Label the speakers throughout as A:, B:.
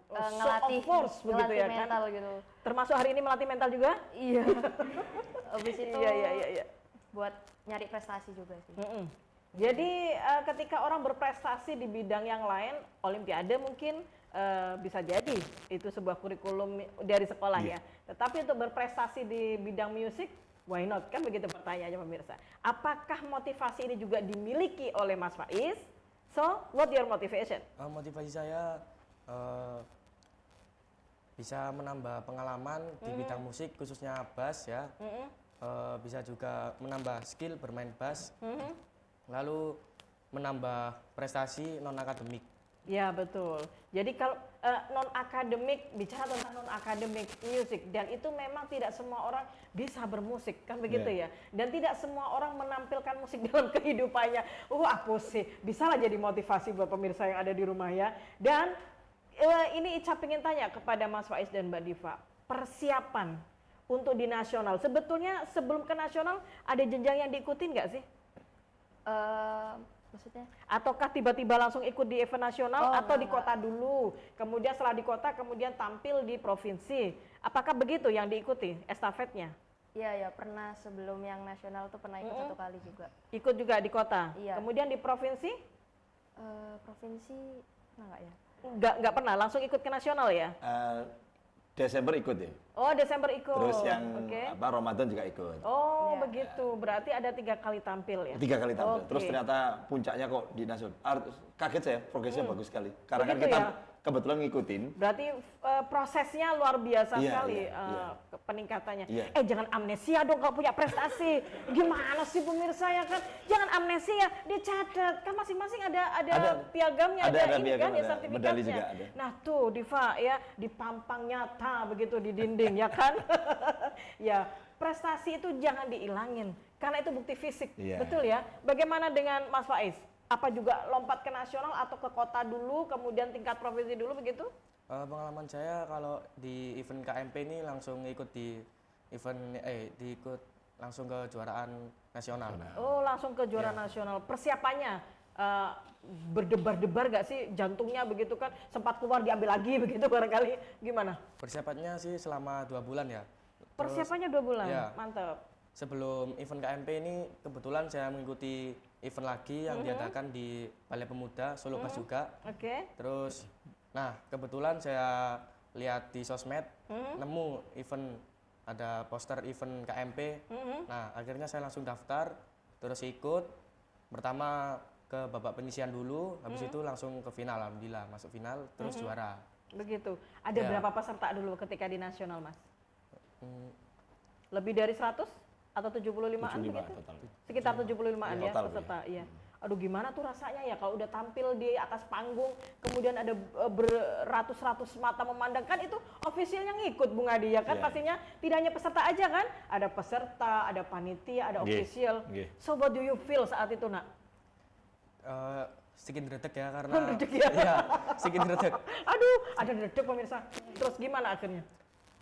A: ngelatih
B: begitu ya
A: mental
B: kan?
A: gitu.
B: Termasuk hari ini melatih mental juga?
A: Iya. Habis itu
B: Iya.
A: buat nyari prestasi juga sih.
B: Jadi ketika orang berprestasi di bidang yang lain, olimpiade mungkin bisa jadi itu sebuah kurikulum dari sekolah ya. Tetapi untuk berprestasi di bidang musik, why not? Kan begitu pertanyaannya pemirsa. Apakah motivasi ini juga dimiliki oleh Mas Faiz? So, what your motivation?
C: Motivasi saya bisa menambah pengalaman di bidang musik, khususnya bass ya. Bisa juga menambah skill bermain bass. Lalu menambah prestasi non akademik.
B: Ya betul. Jadi kalau non akademik, bicara tentang non akademik musik, dan itu memang tidak semua orang bisa bermusik kan begitu ya. Dan tidak semua orang menampilkan musik dalam kehidupannya. Aku sih bisa lah jadi motivasi buat pemirsa yang ada di rumah ya. Dan ini Ica pengen tanya kepada Mas Faiz dan Mbak Diva, persiapan untuk di nasional sebetulnya sebelum ke nasional ada jenjang yang diikutin nggak sih?
A: Maksudnya?
B: Ataukah tiba-tiba langsung ikut di event nasional atau di
A: enggak.
B: kota dulu, kemudian setelah di kota kemudian tampil di provinsi? Apakah begitu yang diikuti estafetnya?
A: Iya, pernah sebelum yang nasional tuh pernah ikut 1 kali juga.
B: Ikut juga di kota?
A: Iya.
B: Kemudian di provinsi?
A: Provinsi, pernah nggak ya?
B: Nggak pernah, langsung ikut ke nasional ya?
D: Desember ikut ya.
B: Oh, Desember ikut.
D: Terus yang Ramadan juga ikut.
B: Oh, begitu. Berarti ada 3 kali tampil ya?
D: 3 kali tampil. Terus ternyata puncaknya kok di nasional. Kaget saya, progresnya bagus sekali. Karena
B: Begitu
D: kan kita
B: ya?
D: kebetulan ngikutin.
B: Berarti prosesnya luar biasa
D: Iya,
B: sekali
D: iya.
B: peningkatannya.
D: Iya.
B: Jangan amnesia dong kalau punya prestasi. Gimana sih pemirsa ya kan? Jangan amnesia, dicatat. Kan masing-masing ada piagamnya, ada ini kan, ya sertifikatnya.
D: Medali juga ada.
B: Nah tuh Diva ya, dipampang nyata begitu di dinding ya kan? Ya, prestasi itu jangan diilangin karena itu bukti fisik.
D: Iya.
B: Betul ya? Bagaimana dengan Mas Faiz? Apa juga lompat ke nasional atau ke kota dulu, kemudian tingkat provinsi dulu begitu?
C: Pengalaman saya kalau di event KMP ini langsung ikut di event diikut langsung ke kejuaraan nasional.
B: Oh, langsung ke juara nasional. Persiapannya berdebar-debar gak sih jantungnya begitu kan? Sempat keluar diambil lagi begitu barangkali. Gimana?
C: Persiapannya sih selama 2 bulan ya.
B: Persiapannya 2 bulan.
C: Ya.
B: Mantap.
C: Sebelum event KMP ini kebetulan saya mengikuti event lagi yang diadakan di Balai Pemuda Solo Bass juga.
B: Oke.
C: Terus, nah kebetulan saya lihat di sosmed nemu event, ada poster event KMP. Nah akhirnya saya langsung daftar, terus ikut. Pertama ke babak penyisian dulu, habis itu langsung ke final. Alhamdulillah masuk final, terus juara.
B: Begitu. Ada
C: Ya.
B: berapa peserta dulu ketika di nasional, Mas? Lebih dari 100 atau 75-an
D: 75
B: begitu?
D: total.
B: Sekitar 75-an ya
D: Total,
B: peserta. Iya. Aduh gimana tuh rasanya ya kalau udah tampil di atas panggung, kemudian ada beratus-ratus mata memandang, kan itu official yang ikut Bung Adi ya kan?
D: Iya.
B: Pastinya tidak hanya peserta aja kan? Ada peserta, ada panitia, ada official. So what do you feel saat itu, Nak?
C: Sedikit redek ya karena
B: Redek ya?
C: Iya, sedikit redek.
B: Aduh, ada dedek pemirsa. Terus gimana akhirnya?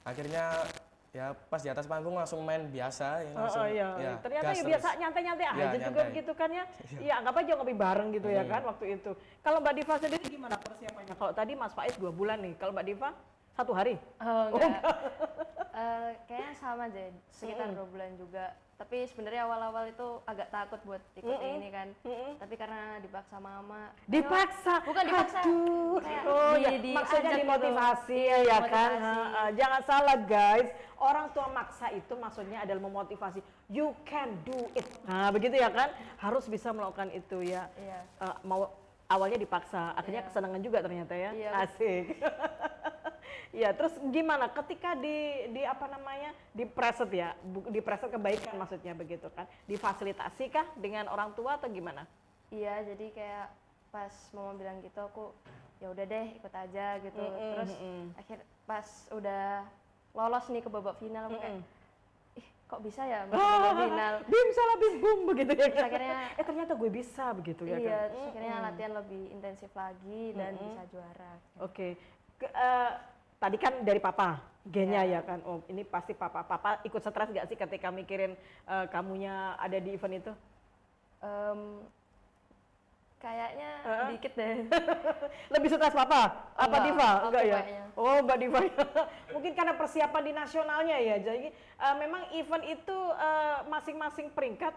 C: Akhirnya ya pas di atas panggung langsung main biasa ya, langsung
B: Iya. Ternyata
C: gas
B: ya
C: terus.
B: biasa nyantai-nyantai aja
C: Ya,
B: juga
C: nyantai.
B: begitu kan ya. Iya, anggap aja ngopi bareng gitu ya kan waktu itu. Kalau Mbak Diva sendiri gimana persiapannya? Kalau tadi Mas Faiz 2 bulan nih, kalau Mbak Diva 1 hari?
A: Enggak. Kayaknya sama aja, sekitar 2 bulan juga. Tapi sebenarnya awal-awal itu agak takut buat ikut ini kan. Tapi karena dipaksa mama.
B: Dipaksa?
A: Bukan dipaksa.
B: Aduh.
A: Kayak
B: Maksudnya
A: diajak
B: dimotivasi
A: gitu.
B: ya kan.
A: Motivasi.
B: Jangan salah guys. Orang tua maksa itu maksudnya adalah memotivasi. You can do it. Nah begitu ya kan. Harus bisa melakukan itu ya.
A: Iya.
B: Awalnya dipaksa, akhirnya kesenangan juga ternyata ya.
A: Iya.
B: Asik. Ya, terus gimana ketika di apa namanya dipreset ya, dipreset kebaikan maksudnya begitu kan? Difasilitasi kah dengan orang tua atau gimana?
A: Iya, jadi kayak pas mama bilang gitu aku ya udah deh ikut aja gitu. Terus pas udah lolos nih ke babak final aku kayak ih kok bisa ya masuk babak final.
B: Bim salah bim bum begitu ya.
A: Terus akhirnya
B: ternyata gue bisa begitu ya
A: iya,
B: kan?
A: terus akhirnya latihan lebih intensif lagi dan bisa juara.
B: Oke. Tadi kan dari papa gennya ya kan. Oh, ini pasti papa ikut stres gak sih ketika mikirin kamunya ada di event itu?
A: Kayaknya dikit deh.
B: Lebih suka Papa? Apa
A: Enggak,
B: Diva?
A: aku
B: Enggak ya?
A: kayaknya.
B: Oh, Mbak Diva. Mungkin karena persiapan di nasionalnya ya. Jadi memang event itu masing-masing peringkat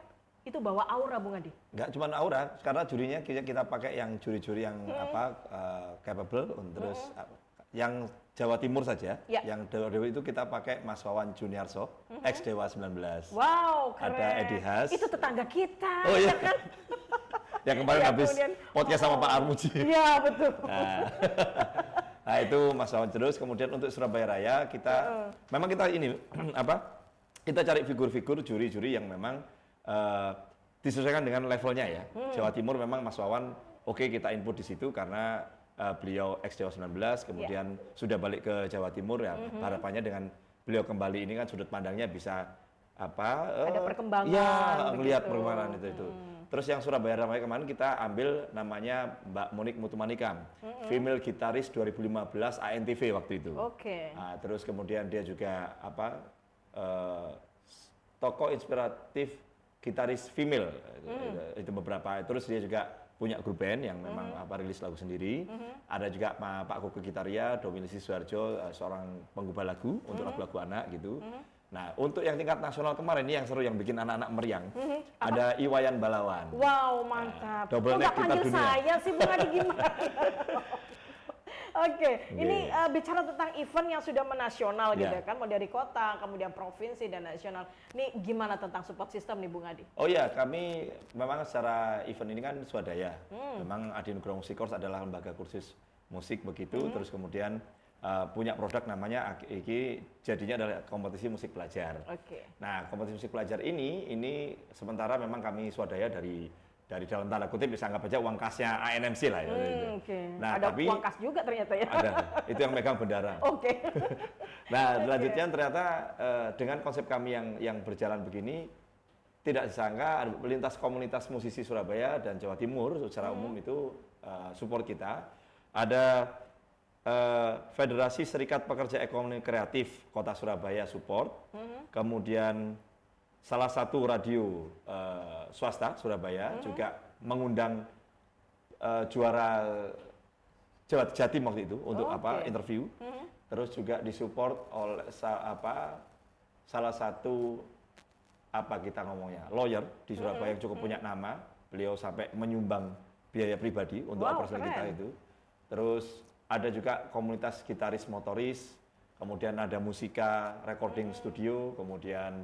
B: itu bawa aura, Bung Adi.
D: Nggak cuma aura, karena jurinya kita pakai yang juri-juri yang capable, terus yang Jawa Timur saja.
B: Ya.
D: Yang Dewa-Dewa itu kita pakai Mas Wawan Juniarso, ex Dewa 19.
B: Wow, keren.
D: Ada Edi Has.
B: Itu tetangga kita,
D: Oh iya.
B: ya kan?
D: Yang kemarin
B: Ya,
D: habis
B: kemudian,
D: podcast sama Pak Armuji.
B: Iya, betul.
D: Nah itu Mas Wawan terus. Kemudian untuk Surabaya Raya kita, memang kita ini kita cari figur-figur juri-juri yang memang disesuaikan dengan levelnya ya. Jawa Timur memang Mas Wawan oke, kita input di situ karena beliau ex Dewa 19, kemudian sudah balik ke Jawa Timur ya. Harapannya dengan beliau kembali ini kan sudut pandangnya bisa
B: Ada perkembangan.
D: Iya,
B: begitu.
D: melihat perkembangan itu. Terus yang Surabaya Raya kemarin kita ambil namanya Mbak Monik Mutumanikam, female gitaris 2015 ANTV waktu itu.
B: Oke.
D: Nah, terus kemudian dia juga tokoh inspiratif gitaris female itu beberapa. Terus dia juga punya grup band yang memang rilis lagu sendiri. Ada juga Pak Koko Gitaria, Dominisi Suharjo, seorang penggubah lagu untuk lagu-lagu anak gitu. Nah, untuk yang tingkat nasional kemarin ini yang seru, yang bikin anak-anak meriang, ada Iwayan Balawan.
B: Wow, mantap.
D: Double
B: Kok
D: neck
B: nggak
D: gitar
B: panggil
D: dunia.
B: saya sih, Bung Adi, gimana? Oke, ini bicara tentang event yang sudah menasional gitu
D: Ya.
B: kan, mau dari kota, kemudian provinsi dan nasional. Ini gimana tentang support system nih, Bung Adi?
D: Oh iya, kami memang secara event ini kan swadaya. Memang Adi Nugroho Music Course adalah lembaga kursus musik begitu, terus kemudian punya produk namanya iki, jadinya adalah kompetisi musik pelajar.
B: Oke.
D: Nah, kompetisi musik pelajar ini sementara memang kami swadaya dari dalam tanda kutip bisa anggap aja uang kasnya ANMC lah ya.
B: Oke.
D: Nah,
B: Ada
D: tapi
B: uang kas juga ternyata ya.
D: ada, itu yang megang bendera.
B: Oke.
D: Nah, selanjutnya ternyata dengan konsep kami yang berjalan begini, tidak disangka lintas komunitas musisi Surabaya dan Jawa Timur secara umum itu support kita. Ada Federasi Serikat Pekerja Ekonomi Kreatif Kota Surabaya support, kemudian salah satu radio swasta Surabaya juga mengundang juara Jatim waktu itu untuk interview. Terus juga disupport oleh salah satu kita ngomongnya lawyer di Surabaya yang cukup punya nama. Beliau sampai menyumbang biaya pribadi untuk operasional kita itu. Terus ada juga komunitas gitaris motoris, kemudian ada musika recording studio, kemudian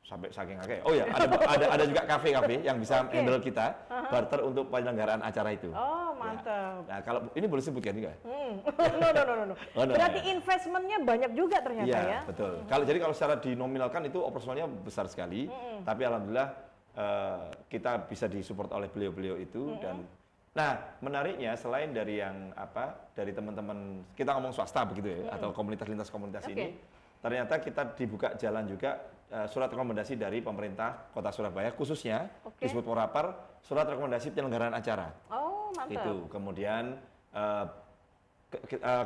D: sampai saking akeh. Oh ya, ada juga kafe-kafe yang bisa handle kita barter untuk penyelenggaraan acara itu.
B: Oh, mantap.
D: Ya. Nah, kalau ini boleh sebutkan juga?
B: No.
D: Oh, no,
B: Berarti
D: ya.
B: investmentnya banyak juga ternyata
D: Iya,
B: ya.
D: betul. Kalau secara dinominalkan itu operasionalnya besar sekali, tapi alhamdulillah kita bisa disupport oleh beliau-beliau itu. Dan nah, menariknya selain dari yang dari teman-teman kita ngomong swasta begitu ya, atau lintas komunitas ini, ternyata kita dibuka jalan juga surat rekomendasi dari pemerintah Kota Surabaya, khususnya disebut Porapar, surat rekomendasi penyelenggaraan acara.
B: Oh, mantap.
D: Itu kemudian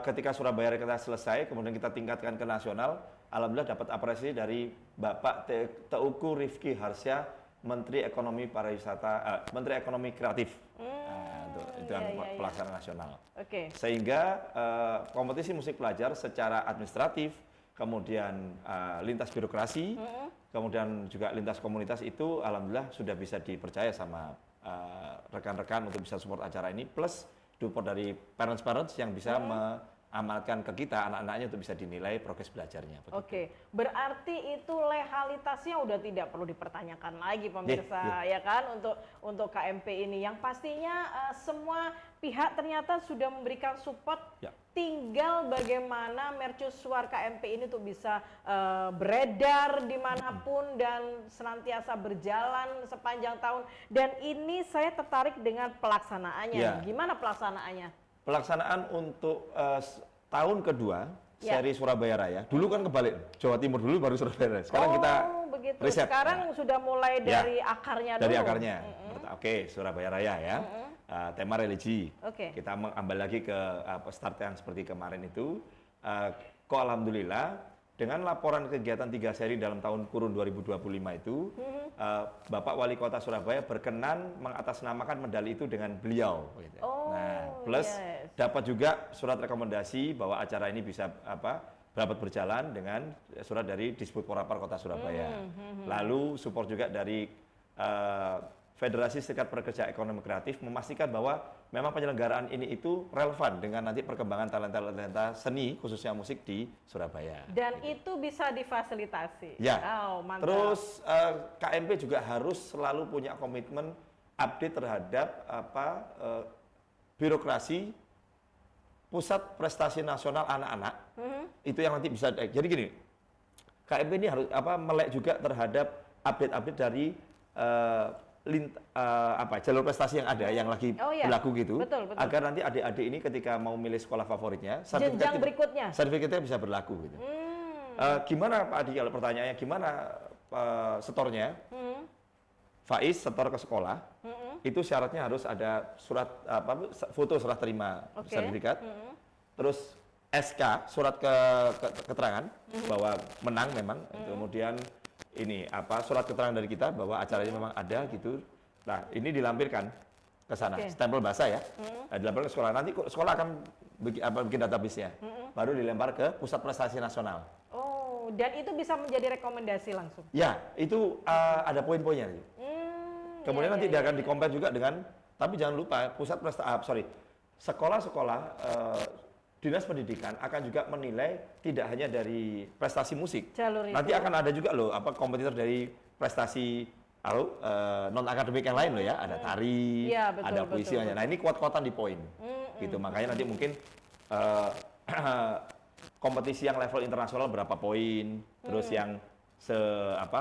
D: ketika Surabaya kita selesai, kemudian kita tingkatkan ke nasional, alhamdulillah dapat apresiasi dari Bapak Teuku Rifki Harsya, Menteri Ekonomi Pariwisata, Menteri Ekonomi Kreatif. Itu yang pelaksana nasional. Sehingga kompetisi musik pelajar secara administratif, kemudian lintas birokrasi, kemudian juga lintas komunitas itu alhamdulillah sudah bisa dipercaya sama rekan-rekan untuk bisa support acara ini, plus support dari parents yang bisa mengamalkan ke kita anak-anaknya untuk bisa dinilai progres belajarnya.
B: Berarti itu legalitasnya udah tidak perlu dipertanyakan lagi pemirsa, ya kan, untuk KMP ini yang pastinya semua pihak ternyata sudah memberikan support. Tinggal bagaimana mercusuar KMP ini tuh bisa beredar dimanapun dan senantiasa berjalan sepanjang tahun. Dan ini saya tertarik dengan pelaksanaannya. Gimana pelaksanaannya?
D: Pelaksanaan untuk tahun kedua seri Surabaya Raya. Dulu kan kebalik, Jawa Timur dulu baru Surabaya Raya. Sekarang kita
B: begitu.
D: riset.
B: Sekarang sudah mulai dari akarnya dulu.
D: Dari akarnya. Surabaya Raya ya. Tema religi. Kita mengambil lagi ke start yang seperti kemarin itu. Alhamdulillah dengan laporan kegiatan 3 seri dalam tahun kurun 2025 itu, Bapak Wali Kota Surabaya berkenan mengatasnamakan medali itu dengan beliau. Gitu. Nah, plus dapat juga surat rekomendasi bahwa acara ini bisa dapat berjalan dengan surat dari Disbud Porapar Kota Surabaya. Lalu support juga dari Federasi Serikat Pekerja Ekonomi Kreatif memastikan bahwa memang penyelenggaraan ini itu relevan dengan nanti perkembangan talenta-talenta seni khususnya musik di Surabaya.
B: Dan itu bisa difasilitasi.
D: Ya.
B: Oh, mantap.
D: Terus KMP juga harus selalu punya komitmen update terhadap birokrasi Pusat Prestasi Nasional Anak-anak. Itu yang nanti bisa jadi gini. KMP ini harus melek juga terhadap update-update dari jalur prestasi yang ada yang lagi berlaku gitu,
B: betul.
D: agar nanti adik-adik ini ketika mau milih sekolah favoritnya,
B: jenjang berikutnya
D: sertifikatnya bisa berlaku gitu. Gimana Pak Adi, kalau pertanyaannya gimana setornya? Faiz setor ke sekolah, itu syaratnya harus ada surat foto serah terima sertifikat, terus SK surat keterangan bahwa menang memang, kemudian ini surat keterangan dari kita bahwa acara ini memang ada gitu. Nah, ini dilampirkan ke sana, stempel basah ya. Nah, dilampirkan ke sekolah. Nanti sekolah akan bikin database-nya. Baru dilempar ke Pusat Prestasi Nasional.
B: Oh, dan itu bisa menjadi rekomendasi langsung.
D: Ya, itu ada poin-poinnya. Kemudian nanti dia akan dikompar juga dengan, tapi jangan lupa sekolah-sekolah Dinas Pendidikan akan juga menilai tidak hanya dari prestasi musik. Nanti akan ada juga loh kompetitor dari prestasi non akademik yang lain loh ya, ada tari, ada puisi. Nah, ini kuat-kuatan di poin. Gitu. Makanya nanti mungkin kompetisi yang level internasional berapa poin, terus yang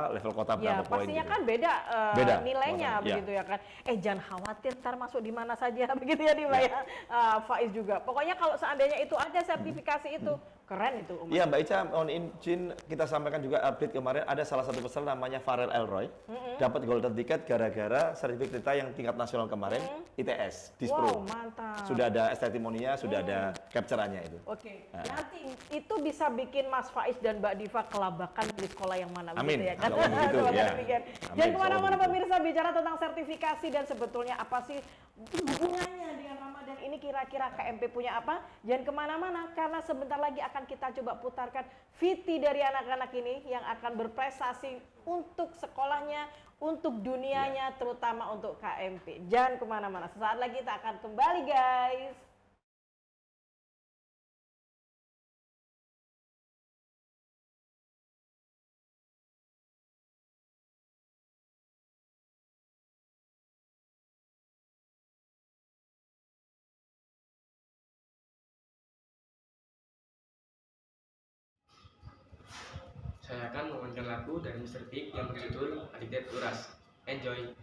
D: level kota berapa poin.
B: Pastinya
D: gitu.
B: Kan beda nilainya begitu ya kan. Jangan khawatir ntar masuk di mana saja begitu ya dibayar Faiz juga. Pokoknya kalau seandainya itu ada sertifikasi itu keren itu.
D: Iya Mbak Ica, mohon izin kita sampaikan juga update kemarin ada salah satu peserta namanya Farel Elroy dapat golden ticket gara-gara sertifikat kita yang tingkat nasional kemarin ITS Dispro.
B: Wow, mantap.
D: Sudah ada testimoninya, sudah ada capture-annya itu.
B: Oke. Nanti itu bisa bikin Mas Faiz dan Mbak Diva kelabakan di sekolah yang mana
D: Amin.
B: begitu ya kan.
D: Gitu, ya.
B: Dan kemana-mana pemirsa bicara tentang sertifikasi dan sebetulnya apa sih hubungannya dengan Ramadan ini, kira-kira KMP punya apa? Jangan kemana-mana karena sebentar lagi akan kita coba putarkan VT dari anak-anak ini yang akan berprestasi untuk sekolahnya, untuk dunianya, terutama untuk KMP. Jangan kemana-mana, sesaat lagi kita akan kembali guys.
C: Saya akan memainkan lagu dari Mr. Big yang berjudul Addicted to Rush. Enjoy!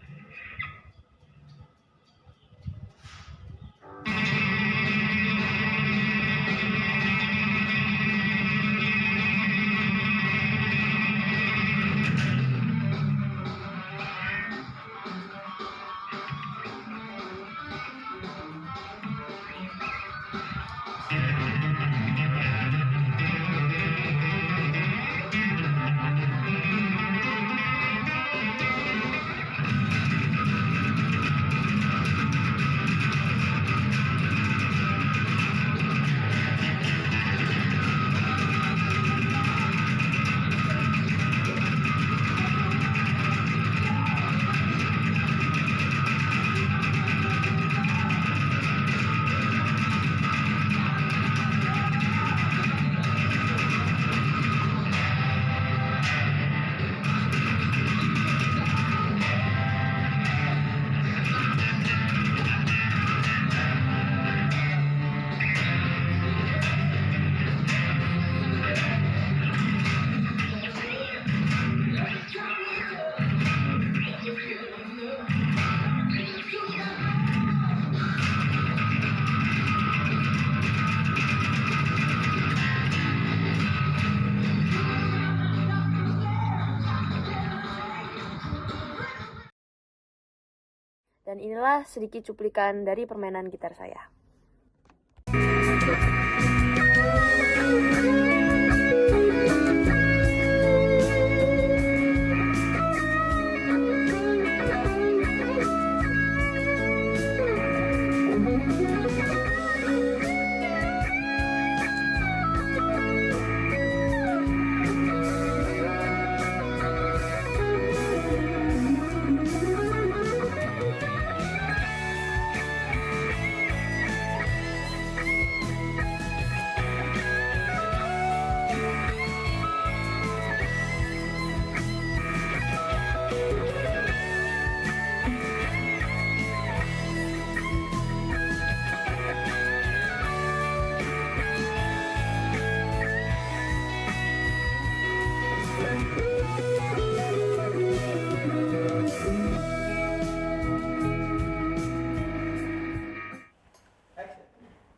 A: Dan inilah sedikit cuplikan dari permainan gitar saya.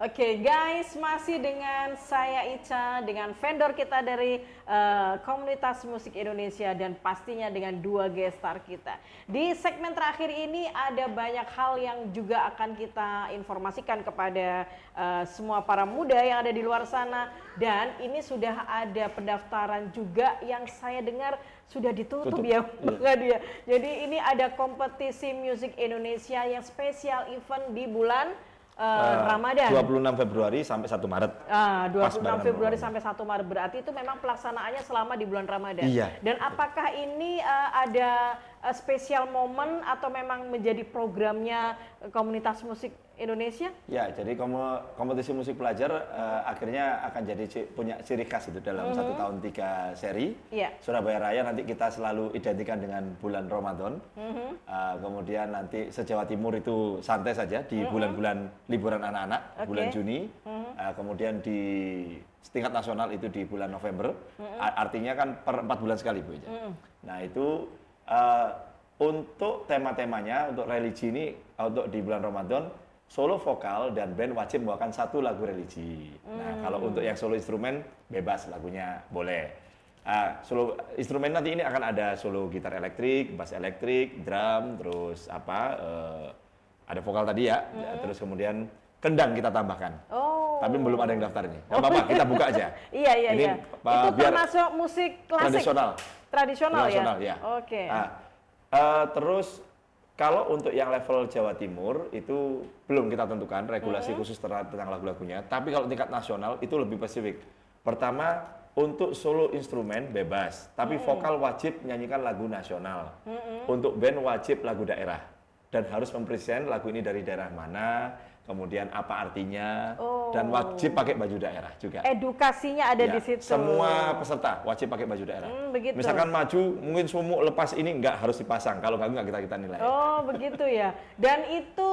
B: Oke guys, masih dengan saya Ica, dengan vendor kita dari komunitas musik Indonesia dan pastinya dengan dua guest star kita. Di segmen terakhir ini ada banyak hal yang juga akan kita informasikan kepada semua para muda yang ada di luar sana. Dan ini sudah ada pendaftaran juga yang saya dengar sudah ditutup ya, dia. Jadi ini ada kompetisi musik Indonesia yang spesial event di bulan Ramadan.
D: 26 Februari sampai 1 Maret.
B: 26 Februari sampai 1 Maret, berarti itu memang pelaksanaannya selama di bulan Ramadan.
D: Iya.
B: Dan apakah ini ada spesial momen atau memang menjadi programnya komunitas musik Indonesia?
D: Ya, jadi kompetisi musik pelajar akhirnya akan jadi punya ciri khas itu dalam 1 tahun 3 seri.
B: Iya.
D: Surabaya Raya nanti kita selalu identikan dengan bulan Ramadan. Kemudian nanti se-Jawa Timur itu santai saja di bulan-bulan liburan anak-anak, bulan Juni. Kemudian di tingkat nasional itu di bulan November. Artinya kan per 4 bulan sekali, Bu. Nah, itu untuk tema-temanya, untuk religi ini, untuk di bulan Ramadan, solo vokal dan band wajib membawakan 1 lagu religi. Nah, kalau untuk yang solo instrumen, bebas lagunya boleh. Solo instrumen nanti ini akan ada solo gitar elektrik, bass elektrik, drum, terus ada vokal tadi ya, terus kemudian kendang kita tambahkan. Tapi belum ada yang daftar ini. Nggak apa-apa, kita buka aja.
B: Iya.
D: Ini,
B: Itu
D: biar
B: termasuk musik klasik? Tradisional ya? Oke.
D: Terus kalau untuk yang level Jawa Timur itu belum kita tentukan regulasi khusus tentang lagu-lagunya. Tapi kalau tingkat nasional itu lebih spesifik. Pertama, untuk solo instrumen bebas, tapi vokal wajib menyanyikan lagu nasional. Untuk band wajib lagu daerah dan harus mempresent lagu ini dari daerah mana, kemudian apa artinya, dan wajib pakai baju daerah juga.
B: Edukasinya ada di situ.
D: Semua peserta wajib pakai baju daerah.
B: Begitu.
D: Misalkan maju, mungkin sumuk lepas ini nggak harus dipasang. Kalau nggak kita nilai.
B: Oh begitu ya. Dan itu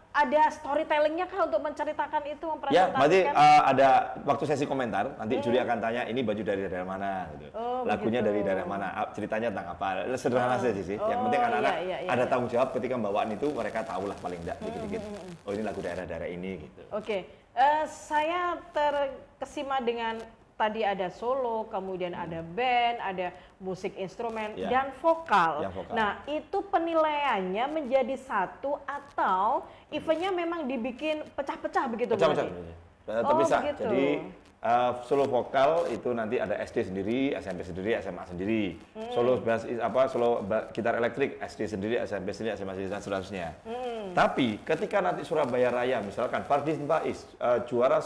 B: ada storytellingnya kan untuk menceritakan itu,
D: Ya,
B: mempresentasikan?
D: berarti ada waktu sesi komentar, nanti Juli akan tanya ini baju dari daerah mana, gitu. Lagunya
B: begitu.
D: dari daerah mana, ceritanya tentang apa. Sederhana saja sih. Yang penting anak-anak ada tanggung jawab ketika bawaan itu, mereka tahu lah paling enggak dikit-dikit. Oh ini lagu daerah-daerah ini gitu.
B: Oke. Saya terkesima dengan tadi ada solo, kemudian ada band, ada musik instrumen, dan vokal. Nah, itu penilaiannya menjadi 1 atau eventnya memang dibikin pecah-pecah begitu?
D: Pecah-pecah. Terpisah.
B: Begitu.
D: Jadi solo vokal itu nanti ada SD sendiri, SMP sendiri, SMA sendiri. Solo bass gitar elektrik SD sendiri, SMP sendiri, SMA sendiri dan seterusnya. Tapi ketika nanti Surabaya Raya misalkan Fardin Faiz juara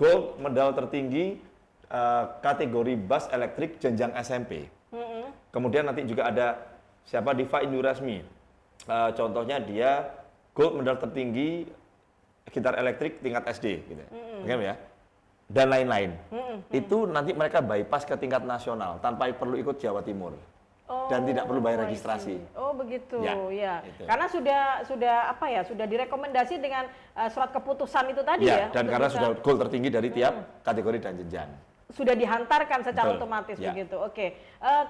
D: gold medal tertinggi kategori bass elektrik jenjang SMP. Kemudian nanti juga ada siapa Diva Indurasmi. Contohnya dia gold medal tertinggi gitar elektrik tingkat SD gitu. Ya. Dan lain-lain. Itu nanti mereka bypass ke tingkat nasional tanpa perlu ikut Jawa Timur. Dan tidak perlu bayar registrasi.
B: Oh begitu, ya.
D: Gitu.
B: Karena sudah direkomendasi dengan surat keputusan itu tadi ya.
D: Dan karena sudah goal tertinggi dari tiap kategori dan jenjang.
B: Sudah dihantarkan secara otomatis
D: Ya.
B: begitu. Oke.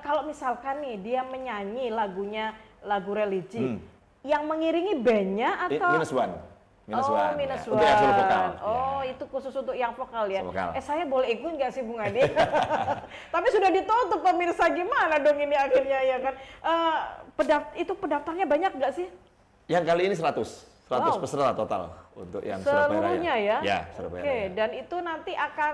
B: Kalau misalkan nih dia menyanyi lagu religi, yang mengiringi bandnya atau?
D: Minus one.
B: Minus one.
D: Untuk yang solo vokal.
B: Itu khusus untuk yang vokal ya.
D: Vokal.
B: Saya boleh ikut nggak sih Bung Ade? Tapi sudah ditutup pemirsa, gimana dong ini akhirnya ya kan? Itu pendaftarnya banyak nggak sih?
D: Yang kali ini 100 peserta total untuk yang Surabaya Raya.
B: Seluruhnya ya?
D: Ya, Surabaya Raya.
B: Dan itu nanti akan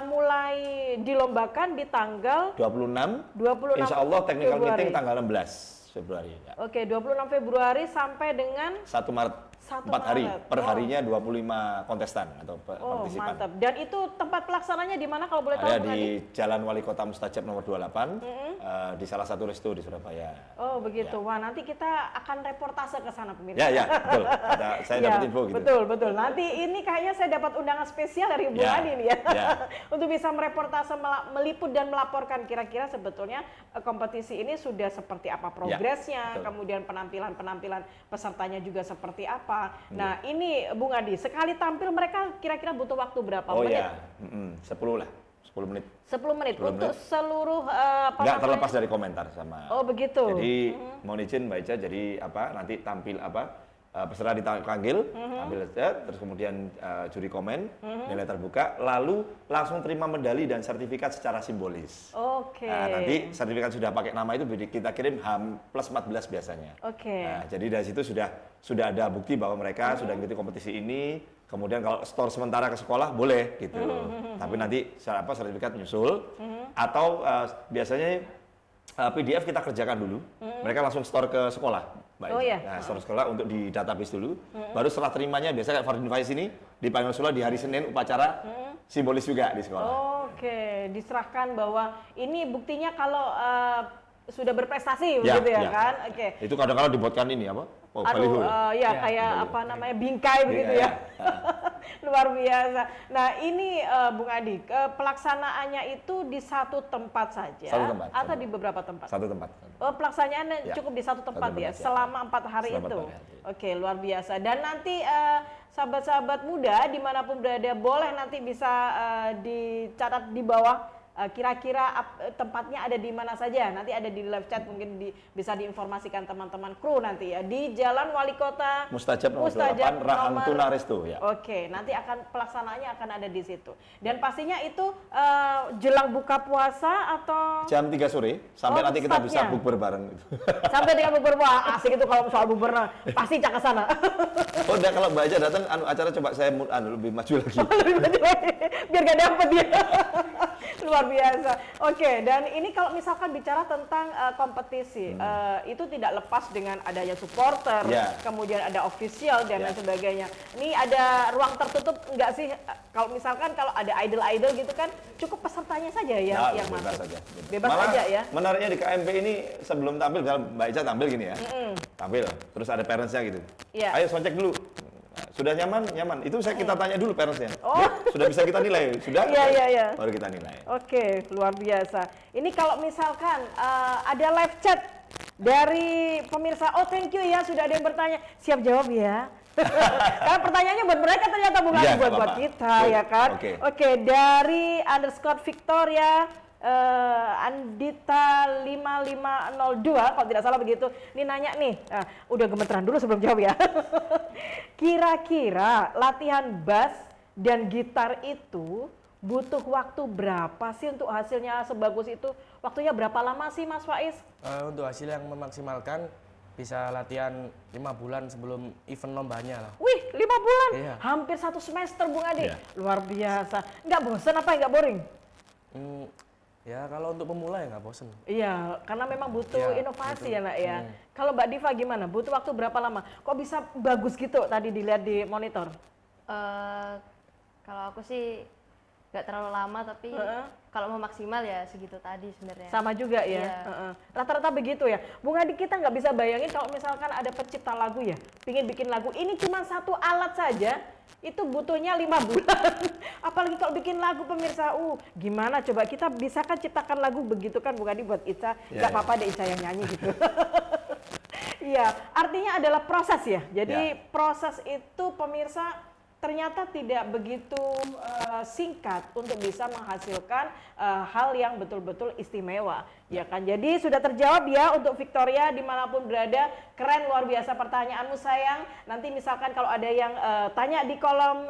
B: mulai dilombakan di tanggal
D: 26 Insya Allah technical
B: Februari.
D: meeting tanggal 16 Februari. Ya.
B: Oke, 26 Februari sampai dengan
D: 1 Maret. 4 hari, per harinya 25 kontestan atau partisipan.
B: Mantap. Dan itu tempat pelaksananya di mana kalau boleh tahu?
D: Ada di Jalan Wali Kota Mustajab nomor 28, di salah satu resto di Surabaya.
B: Oh begitu.
D: Ya.
B: Wah nanti kita akan reportase ke sana pemirsa.
D: Ya, betul. Saya dapat info gitu.
B: Betul. Nanti ini kayaknya saya dapat undangan spesial dari Bung Adi nih ya. Untuk bisa mereportase, meliput dan melaporkan kira-kira sebetulnya kompetisi ini sudah seperti apa progresnya, kemudian penampilan pesertanya juga seperti apa. Nah ini Bung Adi, sekali tampil mereka kira-kira butuh waktu berapa menit?
D: 10 lah, 10 menit.
B: 10 menit untuk seluruh
D: nggak terlepas dari komentar sama.
B: Oh begitu.
D: Jadi mohon izin Mbak Ica, jadi nanti tampil peserta dipanggil, ambil terus kemudian juri komen, nilai terbuka, lalu langsung terima medali dan sertifikat secara simbolis.
B: Oke.
D: Nah, nanti sertifikat sudah pakai nama itu kita kirim H+14 biasanya.
B: Oke.
D: Nah, jadi dari situ sudah ada bukti bahwa mereka sudah mengikuti kompetisi ini. Kemudian kalau store sementara ke sekolah boleh gitu. Tapi nanti sertifikat nyusul atau biasanya PDF kita kerjakan dulu. Mereka langsung store ke sekolah. Mbak
B: Oh,
D: Ica.
B: iya.
D: Nah, store sekolah untuk di database dulu. Baru setelah terimanya biasanya kayak Fardin Faiz ini dipanggil sekolah di hari Senin upacara simbolis juga di sekolah.
B: Oke, diserahkan bahwa ini buktinya kalau sudah berprestasi
D: Ya,
B: begitu ya,
D: ya.
B: kan? Oke.
D: Itu kadang-kadang dibuatkan ini apa? Oh,
B: Aduh,
D: baliho.
B: ya
C: Ya,
B: kayak
D: baliho.
B: apa namanya bingkai begitu ya. Luar biasa. Nah ini Bung Adi, pelaksanaannya itu di satu tempat saja
D: Satu tempat,
B: atau
D: satu
B: di beberapa tempat?
D: Satu tempat.
B: Pelaksanaannya
D: Ya.
B: cukup di satu tempat
D: Satu
B: ya,
D: tempat, ya.
B: selama 4 hari
D: Selama
B: itu.
D: 4 hari.
B: Oke, luar biasa. Dan nanti sahabat-sahabat muda dimanapun berada boleh nanti bisa dicatat di bawah. Kira-kira tempatnya ada di mana saja, nanti ada di live chat, mungkin bisa diinformasikan teman-teman kru nanti ya, di Jalan Wali Kota
D: Mustajab nomor 8 Rahantuna Resto ya.
B: Oke, nanti pelaksanaannya akan ada di situ. Dan pastinya itu jelang buka puasa atau
D: Jam 3 sore sampai
B: Oh,
D: nanti kita bisa
B: startnya.
D: bukber bareng gitu.
B: sampai dengan bubur. Wah, asik itu kalau soal bubur, pasti cak ke sana.
D: Oh, udah kalau Mbak Ica datang acara coba saya lebih maju lagi.
B: Biar gak dapet dia. Luar biasa. Oke, dan ini kalau misalkan bicara tentang kompetisi, itu tidak lepas dengan adanya supporter,
D: Ya.
B: kemudian ada official dan
D: Ya.
B: lain sebagainya. Ini ada ruang tertutup enggak sih? Kalau misalkan kalau ada idol-idol gitu kan, cukup pesertanya saja ya
D: Nah,
B: yang
D: bebas
B: masuk.
D: saja.
B: Bebas
D: Malah,
B: aja ya.
D: Menariknya di KMP ini sebelum tampil, kalau Mbak Ica tampil gini ya, tampil, terus ada parentsnya gitu.
B: Iya.
D: Ayo soundcheck dulu. Nah, sudah nyaman? Nyaman. Itu kita tanya dulu parentsnya.
B: Oh.
D: Sudah bisa kita nilai? Sudah?
B: Iya, iya, iya.
D: Baru kita nilai.
B: Oke, luar biasa. Ini kalau misalkan ada live chat dari pemirsa, oh thank you ya, sudah ada yang bertanya, siap jawab ya. Karena pertanyaannya buat mereka ternyata bukan
D: Iya,
B: buat
D: nggak
B: buat
D: apa-apa.
B: kita
D: Oke,
B: ya kan.
D: oke.
B: Oke, dari _Victoria Andita 5502 kalau tidak salah begitu. Ini nanya nih, udah gemeteran dulu sebelum jawab ya. Kira-kira latihan bass dan gitar itu butuh waktu berapa sih untuk hasilnya sebagus itu? Waktunya berapa lama sih Mas Faiz?
C: Untuk hasil yang memaksimalkan bisa latihan 5 bulan sebelum event lombanya lah.
B: Wih, 5 bulan?
C: Iya.
B: Hampir 1 semester Bung Adi.
D: Iya.
B: Luar biasa. Nggak bosan apa nggak boring?
C: Ya kalau untuk pemula ya nggak bosen.
B: Iya, karena memang butuh
C: Iya,
B: inovasi
C: betul.
B: ya nak ya. Kalau Mbak Diva gimana? Butuh waktu berapa lama? Kok bisa bagus gitu tadi dilihat di monitor?
A: Kalau aku sih nggak terlalu lama, tapi kalau mau maksimal ya segitu tadi sebenarnya.
B: Sama juga ya.
A: Iya.
B: Rata-rata begitu ya. Bung Adi, kita nggak bisa bayangin kalau misalkan ada pencipta lagu ya, pingin bikin lagu, ini cuma satu alat saja, itu butuhnya 5 bulan. Apalagi kalau bikin lagu pemirsa, gimana coba kita bisa kan ciptakan lagu begitu kan Bung Adi buat Ica,
D: Ya,
B: nggak
D: ya.
B: apa-apa deh Ica yang nyanyi gitu. Iya, artinya adalah proses ya. Jadi
D: Ya.
B: proses itu pemirsa ternyata tidak begitu singkat untuk bisa menghasilkan hal yang betul-betul istimewa, ya kan? Jadi sudah terjawab ya untuk Victoria dimanapun berada, keren luar biasa pertanyaanmu sayang. Nanti misalkan kalau ada yang tanya di kolom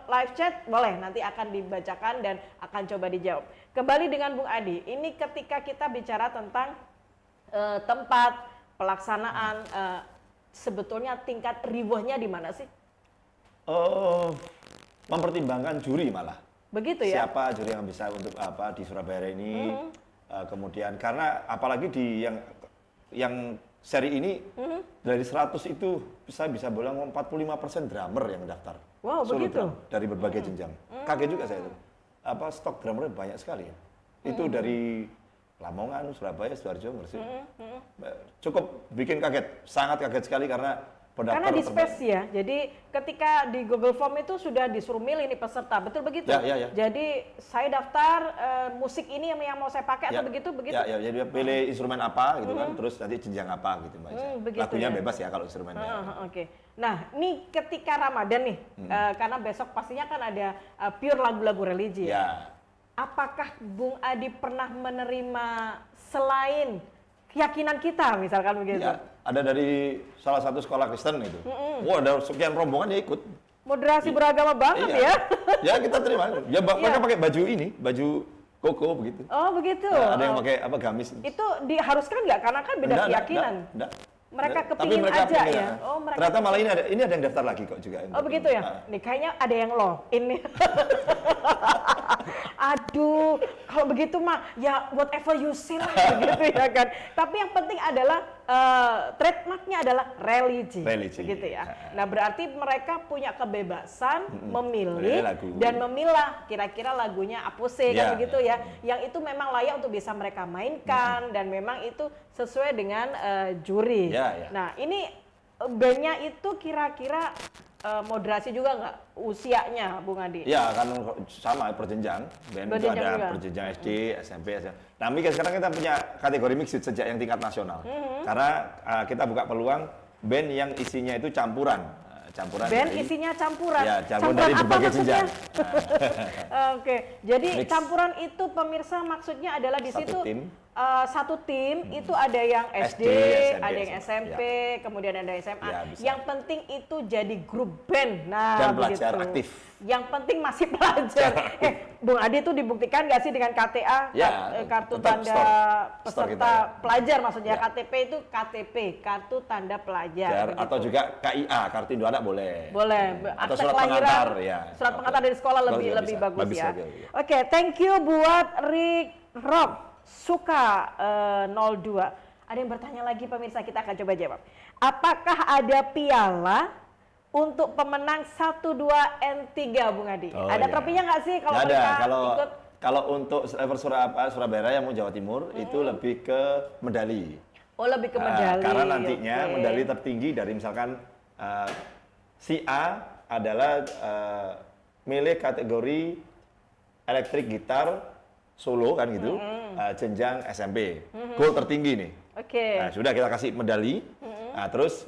B: live chat, boleh nanti akan dibacakan dan akan coba dijawab. Kembali dengan Bung Adi, ini ketika kita bicara tentang tempat pelaksanaan, sebetulnya tingkat riwahnya di mana sih?
D: Mempertimbangkan juri malah.
B: Begitu ya?
D: Siapa juri yang bisa untuk apa di Surabaya ini? Kemudian karena apalagi di yang seri ini dari 100 itu saya bisa bilang 45% drummer yang daftar.
B: Wow,
D: Solo
B: begitu?
D: drum dari berbagai jenjang. Kaget juga saya itu. Stok drummernya banyak sekali ya. Itu dari Lamongan, Surabaya, Sidoarjo, Gresik. Cukup bikin kaget, sangat kaget sekali karena pendaftar
B: Karena di
D: terbaik.
B: space ya, jadi ketika di Google Form itu sudah disuruh milih nih peserta, betul begitu?
D: Ya.
B: Jadi saya daftar musik ini yang mau saya pakai atau begitu?
D: Ya, jadi pilih instrumen apa gitu kan, terus nanti jenjang apa gitu Mbak Ica.
B: Begitu
D: Lagunya
B: ya.
D: bebas ya kalau instrumennya.
B: Oke. Nah, ini ketika Ramadan nih, karena besok pastinya kan ada pure lagu-lagu religi ya.
D: Ya.
B: Apakah Bung Adi pernah menerima selain keyakinan kita misalkan begitu?
D: Ya, ada dari salah satu sekolah Kristen itu. Wah, ada sekian rombongan ya ikut.
B: Moderasi beragama banget
D: Iya.
B: ya.
D: Ya kita terima. Ya mereka
B: Iya.
D: pakai baju ini, baju koko begitu.
B: Oh begitu.
D: Nah, ada yang pakai apa gamis.
B: Itu diharuskan nggak? Karena kan beda keyakinan.
D: Enggak.
B: Mereka
D: Tapi
B: kepingin
D: mereka
B: aja
D: pengen,
B: ya. Oh, mereka
D: ternyata malah ini ada yang daftar lagi kok juga.
B: Oh begitu ya? Nih kayaknya ada yang ini. Aduh, kalau begitu mah ya whatever you say lah gitu ya kan. Tapi yang penting adalah trademarknya adalah religi. Gitu ya. Nah, berarti mereka punya kebebasan memilih
D: lagu.
B: dan memilah kira-kira lagunya apa sih kan
D: Ya,
B: begitu ya. Yang itu memang layak untuk bisa mereka mainkan dan memang itu sesuai dengan juri.
D: Ya.
B: Nah, ini bandnya itu kira-kira moderasi juga nggak usianya, Bung Adi?
D: Ya, kan sama berjenjang. Band itu ada
B: juga.
D: berjenjang SD, SMP, SMA. Nah, sekarang kita punya kategori mixed sejak yang tingkat nasional. Karena kita buka peluang band yang isinya itu campuran. Campuran
B: Band
D: dari,
B: isinya campuran.
D: Ya, campuran dari
B: apa
D: berbagai
B: maksudnya?
D: jenjang.
B: Oke, jadi
D: Mix.
B: campuran itu pemirsa maksudnya adalah di
D: Satu
B: situ
D: tim.
B: Satu tim itu ada yang SD,
D: SMP,
B: ada yang SMP, kemudian ada SMA.
D: Ya, bisa.
B: Yang penting itu jadi grup band. Nah,
D: Dan belajar
B: begitu.
D: aktif.
B: Yang penting masih belajar. Bung Adi itu dibuktikan nggak sih dengan KTA,
D: Ya,
B: kartu
D: tetap
B: tanda
D: store
B: peserta
D: kita ya.
B: pelajar maksudnya.
D: Ya.
B: KTP itu KTP, kartu tanda pelajar.
D: Atau
B: begitu.
D: juga KIA, kartu Induk Anak boleh.
B: Boleh.
D: Atau
B: Akte
D: surat
B: kelahiran,
D: pengantar, ya.
B: Surat pengantar dari sekolah lebih
D: Juga
B: lebih
D: bisa.
B: bagus
D: Bisa
B: ya.
D: juga, iya.
B: Oke, thank you buat Rick Rock Suka 02. Ada yang bertanya lagi pemirsa, kita akan coba jawab. Apakah ada piala untuk pemenang 1, 2, N3 Bung Adi?
D: Oh,
B: ada
D: iya.
B: tropinya nggak sih kalau
D: Nggak ada.
B: mereka
D: Kalau
B: ikut?
D: kalau untuk level Surabaya yang mau Jawa Timur itu lebih ke medali.
B: Oh, lebih ke medali.
D: Karena nantinya
B: oke.
D: medali tertinggi dari misalkan si A adalah milik kategori elektrik gitar solo kan gitu, jenjang SMP. Goal tertinggi nih.
B: Oke.
D: Nah, sudah kita kasih medali. Nah, terus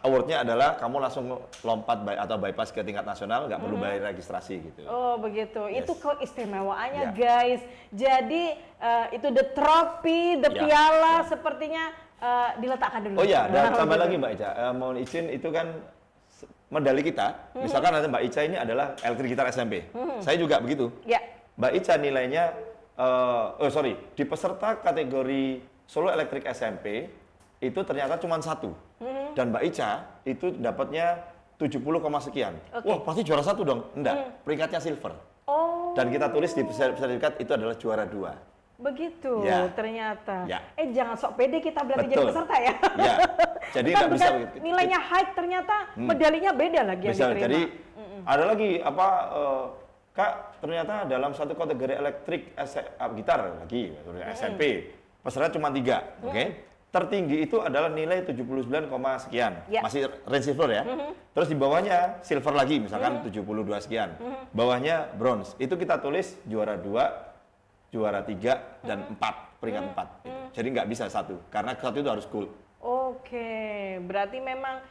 D: awardnya adalah kamu langsung lompat atau bypass ke tingkat nasional, nggak perlu bayar registrasi gitu.
B: Oh begitu,
D: Yes.
B: itu keistimewaannya
D: Ya.
B: guys. Jadi itu the trophy, the
D: Ya.
B: piala sepertinya diletakkan dulu.
D: Oh iya, dan tambah
B: begitu.
D: lagi Mbak Ica, mohon izin itu kan medali kita. Misalkan nanti Mbak Ica ini adalah elektrik gitar SMP. Saya juga begitu.
B: Ya.
D: Mbak Ica nilainya, di peserta kategori solo elektrik SMP itu ternyata cuma 1. Dan Mbak Ica itu dapatnya 70, sekian.
B: Oke.
D: Wah, pasti juara 1 dong. Enggak, peringkatnya silver.
B: Oh.
D: Dan kita tulis di sertifikat itu adalah juara 2.
B: Begitu
D: Ya.
B: ternyata.
D: Ya.
B: Jangan sok pede kita berarti jadi
D: Betul.
B: peserta ya.
D: Ya, jadi
B: Bukan-
D: nggak bisa
B: bukan
D: begitu.
B: nilainya high ternyata medalinya beda lagi yang
D: Bisa,
B: diterima.
D: jadi ada lagi Kak, ternyata dalam satu kategori elektrik gitar lagi, SMP, peserta cuma 3, oke? Tertinggi itu adalah nilai 79, sekian,
B: Ya.
D: masih range silver ya. Terus di bawahnya silver lagi, misalkan 72 sekian. Bawahnya bronze, itu kita tulis juara 2, juara 3, dan 4, peringkat 4. Gitu. Jadi nggak bisa 1, karena 1 itu harus gold.
B: Oke, berarti memang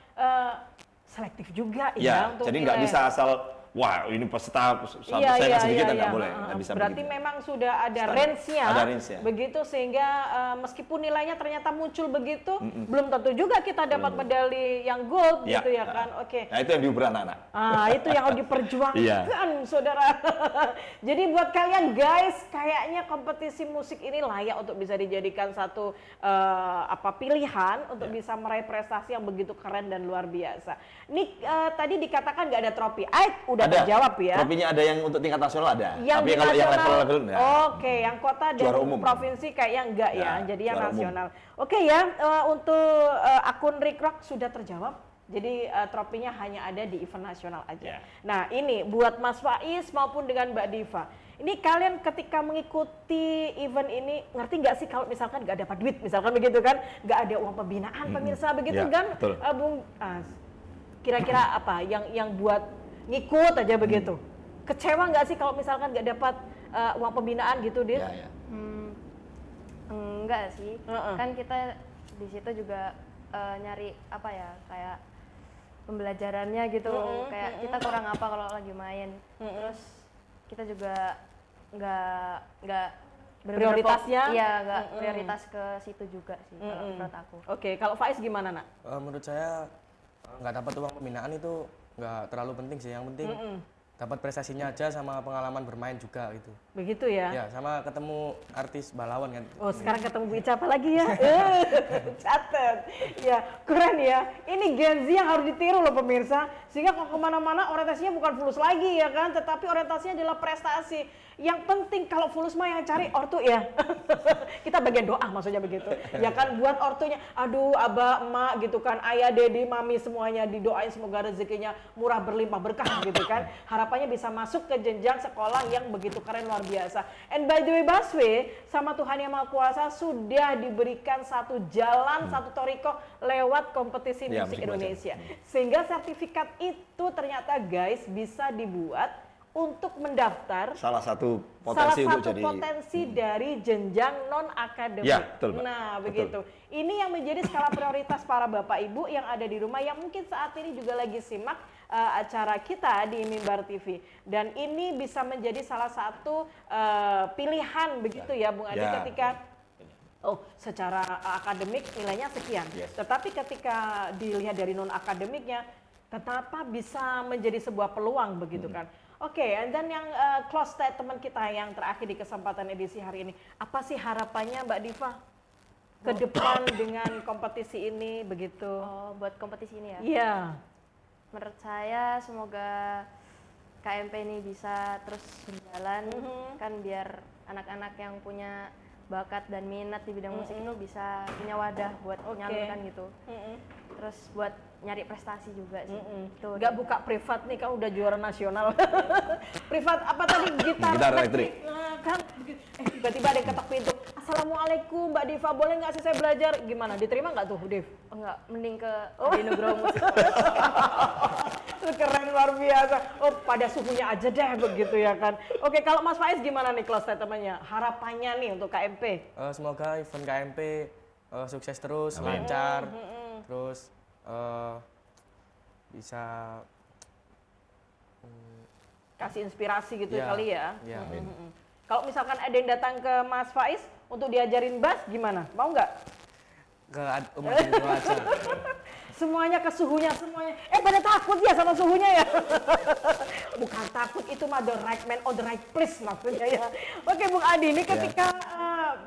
B: selektif juga ya
D: Ya,
B: untuk
D: jadi nggak
B: nilai.
D: bisa asal, wah ini peserta
B: Iya,
D: saya
B: iya,
D: sedikit,
B: iya,
D: nggak
B: iya.
D: boleh, nggak bisa
B: Berarti
D: begitu.
B: memang sudah ada
D: Standar.
B: range-nya,
D: Ada range-nya.
B: begitu sehingga meskipun nilainya ternyata muncul begitu, belum tentu juga kita dapat medali yang gold
D: Ya,
B: gitu ya kan. Oke.
D: Nah itu yang diuber anak-anak.
B: Itu yang harus diperjuangkan,
D: Iya.
B: saudara. Jadi buat kalian guys, kayaknya kompetisi musik ini layak untuk bisa dijadikan satu pilihan untuk bisa meraih prestasi yang begitu keren dan luar biasa. Ini tadi dikatakan nggak ada trofi. Udah
D: Ada.
B: terjawab ya.
D: Trofinya ada yang untuk tingkat nasional ada.
B: Yang
D: Tapi
B: di
D: kalau yang
B: nasional,
D: level ya.
B: Oke, yang kota dan
D: Juara umum.
B: provinsi kayaknya enggak ya,
D: Ya,
B: jadi yang
D: juara umum.
B: nasional. Oke ya, untuk akun Rick Rock sudah terjawab. Jadi trofinya hanya ada di event nasional aja.
D: Ya.
B: Nah ini buat Mas Faiz maupun dengan Mbak Diva. Ini kalian ketika mengikuti event ini ngerti nggak sih kalau misalkan nggak dapat duit, misalkan begitu kan, nggak ada uang pembinaan pemirsa begitu
D: Ya,
B: kan,
D: betul.
B: Bung? Kira-kira apa yang buat ngikut aja begitu? Kecewa nggak sih kalau misalkan nggak dapat uang pembinaan gitu dia?
D: Ya, ya.
A: Enggak sih,
B: Heeh.
A: kan kita di situ juga nyari apa ya, kayak pembelajarannya gitu, kayak kita kurang apa kalau lagi main, terus kita juga nggak
B: Prioritasnya?
A: Iya, nggak prioritas ke situ juga sih kalau menurut aku.
B: Oke, kalau Faiz gimana, Nak?
C: Menurut saya nggak dapat uang pembinaan itu nggak terlalu penting sih. Yang penting dapat prestasinya aja sama pengalaman bermain juga gitu.
B: Begitu ya?
C: Ya, sama ketemu artis balawan kan.
B: Oh, sekarang ketemu Bu Ica apa lagi ya? Catet. Ya, keren ya. Ini Gen Z yang harus ditiru loh pemirsa. Sehingga kalau kemana-mana orientasinya bukan fulus lagi ya kan, tetapi orientasinya adalah prestasi. Yang penting kalau fulus mah yang cari ortu ya. Kita bagian doa maksudnya begitu. Ya kan buat ortunya, aduh abah, emak gitu kan, ayah, dedi, mami semuanya didoain semoga rezekinya murah berlimpah berkah gitu kan. Harapannya bisa masuk ke jenjang sekolah yang begitu keren luar biasa. And by the way Baswe, sama Tuhan Yang Maha Kuasa sudah diberikan satu jalan, satu toriko lewat kompetisi
D: Ya,
B: musik
D: musik
B: Indonesia. Sehingga sertifikat itu ternyata guys bisa dibuat untuk mendaftar
D: Salah satu
B: salah
D: potensi untuk
B: satu
D: jadi
B: potensi dari jenjang non akademik.
D: Ya, betul, Mbak.
B: Nah,
D: Betul.
B: begitu. Ini yang menjadi skala prioritas para Bapak Ibu yang ada di rumah yang mungkin saat ini juga lagi simak acara kita di Mimbar TV. Dan ini bisa menjadi salah satu pilihan begitu ya, Bung Adi,
D: Ya.
B: ketika secara akademik nilainya sekian.
D: Yes.
B: Tetapi ketika dilihat dari non akademiknya, kenapa bisa menjadi sebuah peluang begitu kan? Oke, dan yang close statement kita yang terakhir di kesempatan edisi hari ini, apa sih harapannya Mbak Diva ke depan dengan kompetisi ini begitu?
A: Oh, buat kompetisi ini ya?
B: Iya.
A: Menurut saya semoga KMP ini bisa terus berjalan, kan biar anak-anak yang punya bakat dan minat di bidang musik itu bisa punya wadah buat menyalurkan gitu. Terus buat nyari prestasi juga sih. Tuh,
B: Nggak buka privat nih, kamu udah juara nasional. Privat apa tadi? Gitar
D: elektrik.
B: Nah, kan tiba-tiba ada yang ketok pintu. Assalamualaikum Mbak Diva, boleh nggak sih saya belajar? Gimana? Diterima nggak tuh, Div?
A: enggak, mending ke di Nugroho Musik.
B: Keren luar biasa. Oh, pada suhunya aja deh begitu ya kan. Oke, kalau Mas Faiz gimana nih close statement-nya? Harapannya nih untuk KMP?
C: Semoga event KMP sukses terus, lancar, terus bisa
B: Kasih inspirasi gitu
C: Ya,
B: kali ya.
C: ya.
B: Kalau misalkan ada yang datang ke Mas Faiz untuk diajarin bass gimana? Mau nggak?
C: ke umat Hindu aja.
B: Semuanya ke suhunya semuanya. Pada takut ya sama suhunya ya. Bukan takut, itu mah the right man on the right place maksudnya ya. Oke Bung Adi, ini ketika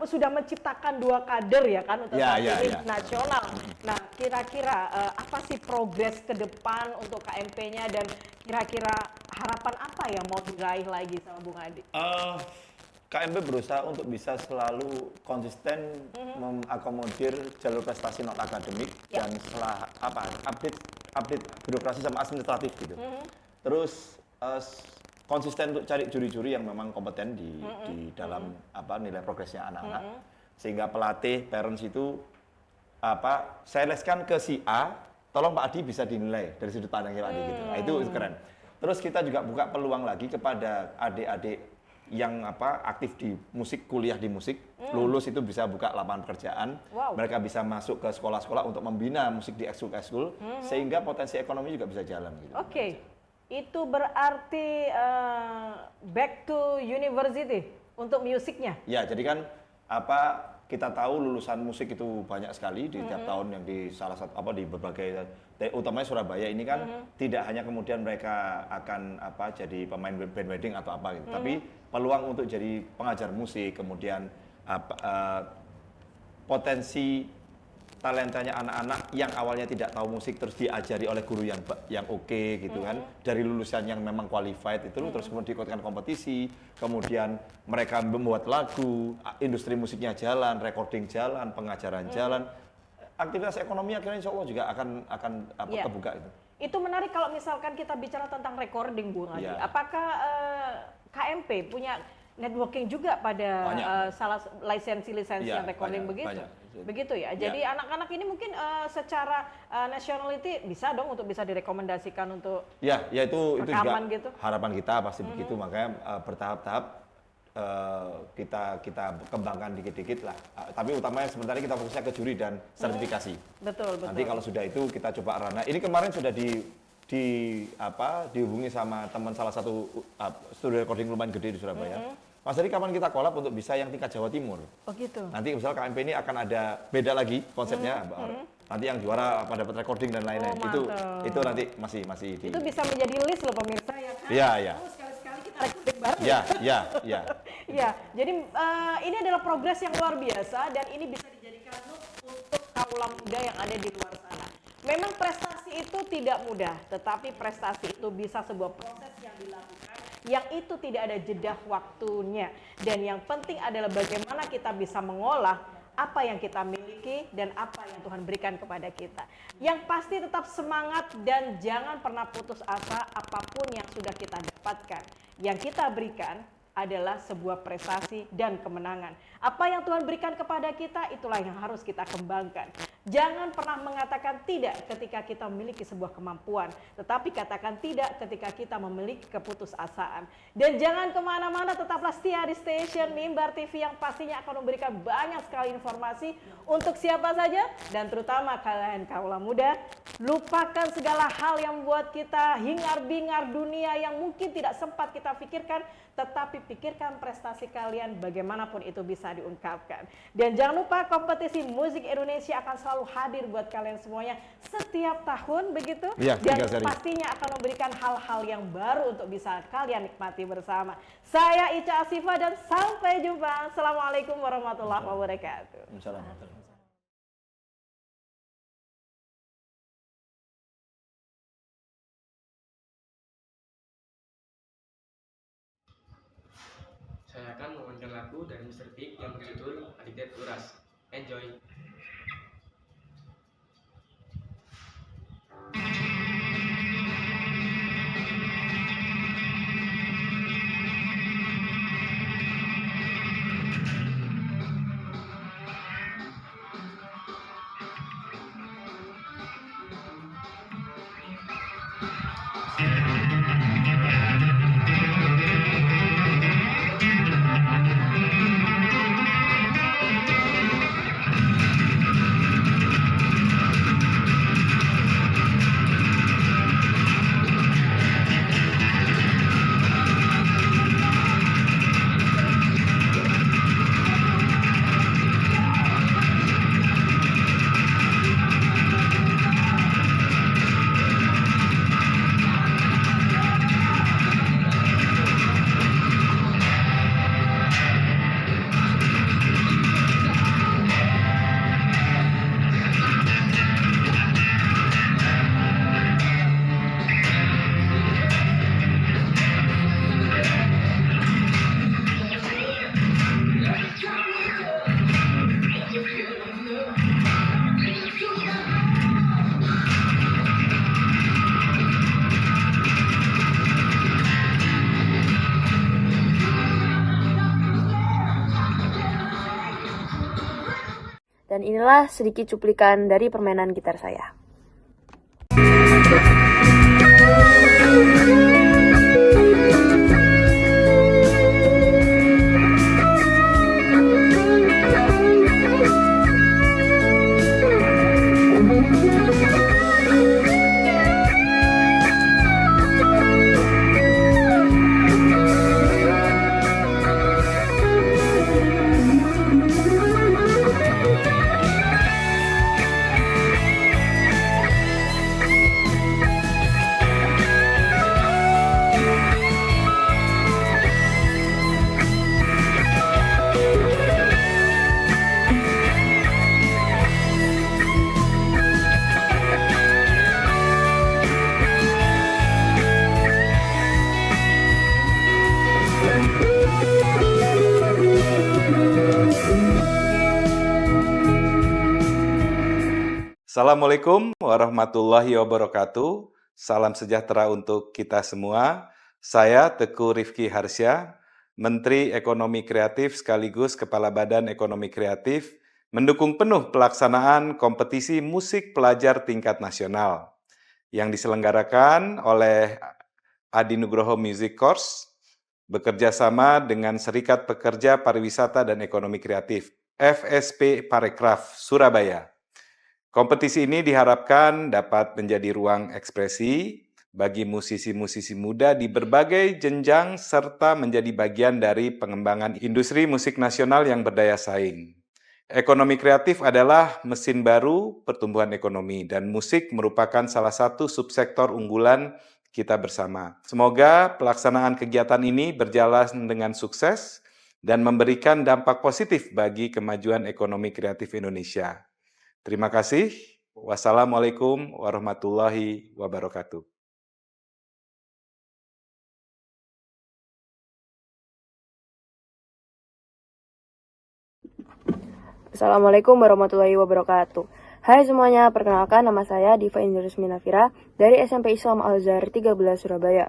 B: sudah menciptakan 2 kader ya kan untuk saat ini nasional. Nah kira-kira apa sih progres ke depan untuk KMP-nya dan kira-kira harapan apa yang mau diraih lagi sama Bung Adi?
D: KMP berusaha untuk bisa selalu konsisten mengakomodir jalur prestasi non akademik dan setelah update birokrasi sama administratif gitu. Terus konsisten untuk cari juri-juri yang memang kompeten di dalam nilai progresnya anak-anak, sehingga pelatih parents itu saya leskan ke si A, tolong Pak Adi bisa dinilai dari sudut pandangnya Pak Adi gitu. Nah, itu keren. Terus kita juga buka peluang lagi kepada adik-adik yang aktif di musik, kuliah di musik, lulus itu bisa buka lapangan pekerjaan. Mereka bisa masuk ke sekolah-sekolah untuk membina musik di ekskul, sehingga potensi ekonomi juga bisa jalan gitu.
B: Oke. Itu berarti back to university untuk musiknya.
D: Ya, jadi kan kita tahu lulusan musik itu banyak sekali di tiap tahun yang di salah satu di berbagai, utamanya Surabaya ini kan tidak hanya kemudian mereka akan jadi pemain band wedding atau apa gitu, tapi peluang untuk jadi pengajar musik, kemudian potensi talentanya anak-anak yang awalnya tidak tahu musik terus diajari oleh guru yang oke gitu kan, dari lulusan yang memang qualified itu terus kemudian diikutkan kompetisi, kemudian mereka membuat lagu, industri musiknya jalan, recording jalan, pengajaran jalan, aktivitas ekonomi akhirnya insya Allah juga akan kebuka itu.
B: Itu menarik kalau misalkan kita bicara tentang recording, Bung Adi. Apakah KMP punya networking juga pada salah lisensi-lisensi yang recording begitu? Begitu ya. Jadi anak-anak ini mungkin secara nationality bisa dong untuk bisa direkomendasikan untuk
D: itu juga
B: gitu.
D: Harapan kita pasti begitu, makanya bertahap-tahap kita kembangkan dikit-dikit lah. Tapi utamanya sementara kita fokusnya ke juri dan sertifikasi.
B: Betul.
D: Nanti kalau sudah itu kita coba ranah. Ini kemarin sudah dihubungi sama teman salah satu studio recording lumayan gede di Surabaya. Mas Heri kapan kita collab untuk bisa yang tingkat Jawa Timur?
B: Oh gitu.
D: Nanti misal KMP ini akan ada beda lagi konsepnya. Nanti yang juara apa dapat recording dan lain-lain. Itu nanti masih di.
B: Itu bisa menjadi list loh pemirsa ya kan?
D: Iya, iya.
B: Oh, sekali-sekali kita recording bareng.
D: Ya.
B: Ya, jadi ini adalah progres yang luar biasa dan ini bisa dijadikan note untuk kaula muda yang ada di luar sana. Memang prestasi itu tidak mudah, tetapi prestasi itu bisa sebuah proses yang dilakukan yang itu tidak ada jeda waktunya. Dan yang penting adalah bagaimana kita bisa mengolah apa yang kita miliki dan apa yang Tuhan berikan kepada kita. Yang pasti tetap semangat dan jangan pernah putus asa apapun yang sudah kita dapatkan. Yang kita berikan adalah sebuah prestasi dan kemenangan. Apa yang Tuhan berikan kepada kita, itulah yang harus kita kembangkan. Jangan pernah mengatakan tidak ketika kita memiliki sebuah kemampuan, tetapi katakan tidak ketika kita memiliki keputusasaan. Dan jangan kemana-mana, tetaplah setia di stasiun Mimbar TV yang pastinya akan memberikan banyak sekali informasi untuk siapa saja, dan terutama kalian kaula muda. Lupakan segala hal yang membuat kita hingar-bingar dunia yang mungkin tidak sempat kita pikirkan, tetapi pikirkan prestasi kalian bagaimanapun itu bisa diungkapkan. Dan jangan lupa kompetisi musik Indonesia akan selalu hadir buat kalian semuanya setiap tahun begitu.
D: Ya,
B: dan pastinya akan memberikan hal-hal yang baru untuk bisa kalian nikmati bersama. Saya Ica Asifa dan sampai jumpa. Assalamualaikum warahmatullahi wabarakatuh.
C: Saya akan memainkan lagu dari Mr. Big yang berjudul Addicted to Rush. Enjoy!
A: Dan inilah sedikit cuplikan dari permainan gitar saya.
E: Assalamualaikum warahmatullahi wabarakatuh. Salam sejahtera untuk kita semua. Saya Teguh Rifki Harsya, Menteri Ekonomi Kreatif sekaligus Kepala Badan Ekonomi Kreatif, mendukung penuh pelaksanaan kompetisi musik pelajar tingkat nasional yang diselenggarakan oleh Adi Nugroho Music Course bekerja sama dengan Serikat Pekerja Pariwisata dan Ekonomi Kreatif, FSP Parekraf, Surabaya. Kompetisi ini diharapkan dapat menjadi ruang ekspresi bagi musisi-musisi muda di berbagai jenjang serta menjadi bagian dari pengembangan industri musik nasional yang berdaya saing. Ekonomi kreatif adalah mesin baru pertumbuhan ekonomi dan musik merupakan salah satu subsektor unggulan kita bersama. Semoga pelaksanaan kegiatan ini berjalan dengan sukses dan memberikan dampak positif bagi kemajuan ekonomi kreatif Indonesia. Terima kasih. Wassalamualaikum warahmatullahi wabarakatuh.
A: Assalamualaikum warahmatullahi wabarakatuh. Hai semuanya, perkenalkan nama saya Diva Indris Minafira dari SMP Islam Al-Azhar 13 Surabaya.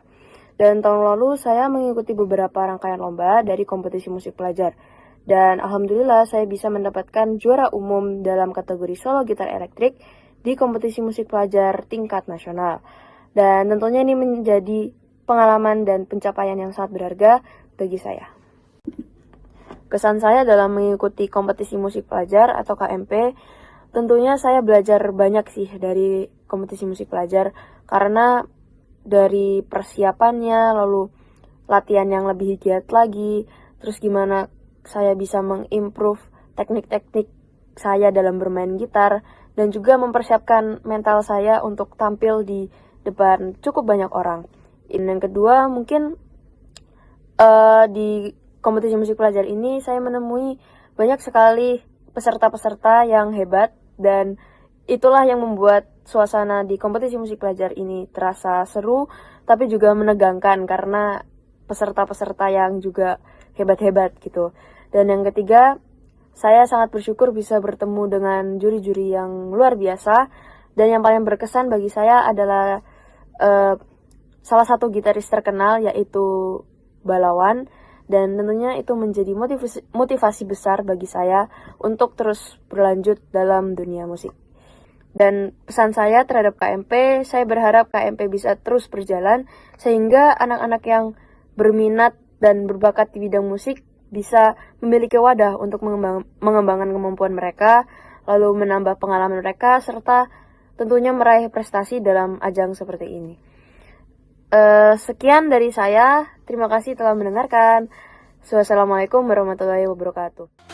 A: Dan tahun lalu saya mengikuti beberapa rangkaian lomba dari kompetisi musik pelajar. Dan alhamdulillah saya bisa mendapatkan juara umum dalam kategori solo gitar elektrik di kompetisi musik pelajar tingkat nasional. Dan tentunya ini menjadi pengalaman dan pencapaian yang sangat berharga bagi saya. Kesan saya dalam mengikuti kompetisi musik pelajar atau KMP, tentunya saya belajar banyak sih dari kompetisi musik pelajar karena dari persiapannya, lalu latihan yang lebih giat lagi, terus gimana saya bisa mengimprove teknik-teknik saya dalam bermain gitar, dan juga mempersiapkan mental saya untuk tampil di depan cukup banyak orang. Dan yang kedua mungkin di kompetisi musik pelajar ini saya menemui banyak sekali peserta-peserta yang hebat dan itulah yang membuat suasana di kompetisi musik pelajar ini terasa seru tapi juga menegangkan karena peserta-peserta yang juga hebat-hebat gitu. Dan yang ketiga, saya sangat bersyukur bisa bertemu dengan juri-juri yang luar biasa dan yang paling berkesan bagi saya adalah salah satu gitaris terkenal yaitu Balawan. Dan tentunya itu menjadi motivasi besar bagi saya untuk terus berlanjut dalam dunia musik. Dan pesan saya terhadap KMP, saya berharap KMP bisa terus berjalan sehingga anak-anak yang berminat dan berbakat di bidang musik bisa memiliki wadah untuk mengembangkan kemampuan mereka, lalu menambah pengalaman mereka, serta tentunya meraih prestasi dalam ajang seperti ini. Sekian dari saya, terima kasih telah mendengarkan. Wassalamualaikum warahmatullahi wabarakatuh.